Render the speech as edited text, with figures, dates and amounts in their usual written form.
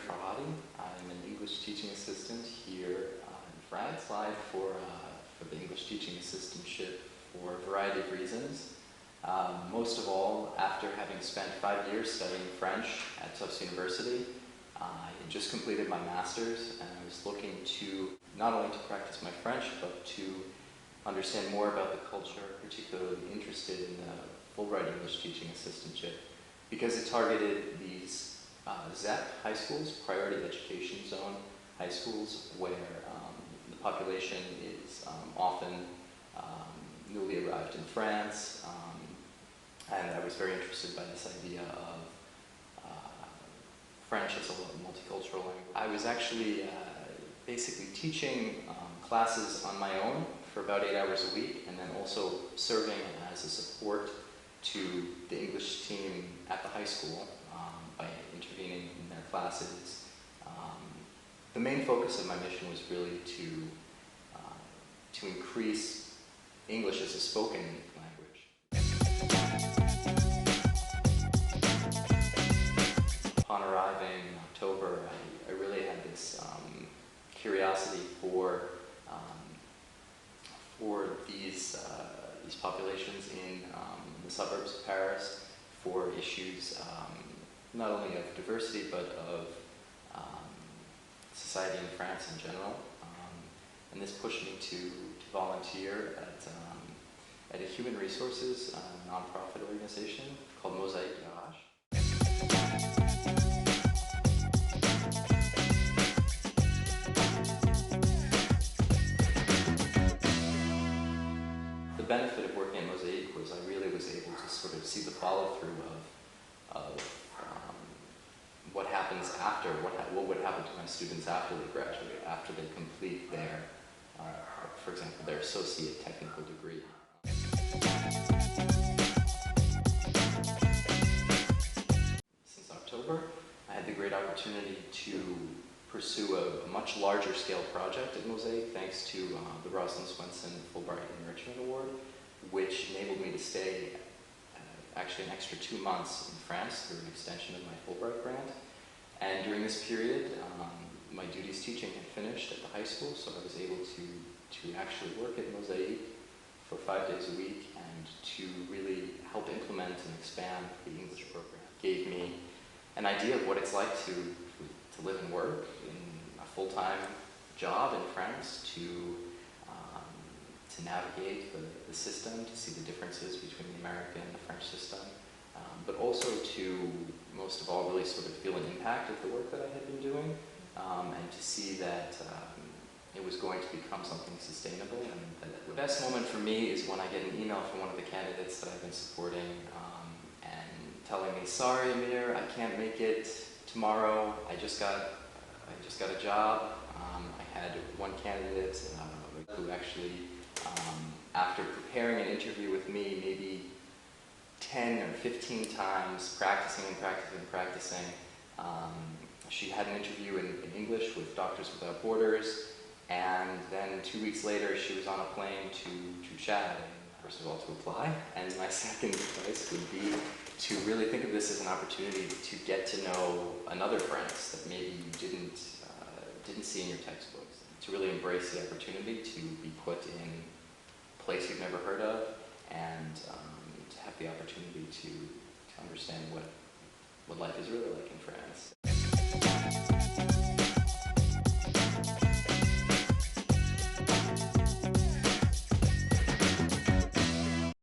Farhadi. I'm an English teaching assistant here in France. Applied for the English teaching assistantship for a variety of reasons. Most of all, after having spent 5 years studying French at Tufts University, I had just completed my master's, and I was looking to not only to practice my French, but to understand more about the culture, particularly interested in the Fulbright English Teaching Assistantship, because it targeted these ZEP high schools, Priority Education Zone high schools, where the population is often newly arrived in France, and I was very interested by this idea of French as a multicultural language. I was actually basically teaching classes on my own for about 8 hours a week, and then also serving as a support to the English team at the high school by intervening in their classes. The main focus of my mission was really to increase English as a spoken language. Upon arriving in October, I really had this curiosity for these populations in the suburbs of Paris, for issues not only of diversity but of society in France in general. And this pushed me to volunteer at a human resources nonprofit organization called Mozaïk RH. The benefit of working at Mozaïk was I really was able to sort of see the follow-through of what happens after, what would happen to my students after they graduate, after they complete their, for example, their associate technical degree. Since October, I had the great opportunity to pursue a much larger scale project at Mozaïk, thanks to the Rosalind Swenson Fulbright Enrichment Award, which enabled me to stay actually an extra 2 months in France through an extension of my Fulbright grant. And during this period, my duties teaching had finished at the high school, so I was able to actually work at Mozaïk for 5 days a week and to really help implement and expand the English program. It gave me an idea of what it's like to live and work in a full-time job in France, to navigate the system, to see the differences between the American and the French system, but also to, most of all, really sort of feel an impact of the work that I had been doing, and to see that it was going to become something sustainable. And the best moment for me is when I get an email from one of the candidates that I've been supporting and telling me, "Sorry, Amir, I can't make it tomorrow. I just got a job." I had one candidate who actually, after preparing an interview with me maybe 10 or 15 times, practicing, she had an interview in English with Doctors Without Borders, and then 2 weeks later she was on a plane to Chad. First of all, to apply, and my second advice would be to really think of this as an opportunity to get to know another France that maybe you didn't see in your textbooks, to really embrace the opportunity to be put in a place you've never heard of, and to have the opportunity to understand what life is really like in France.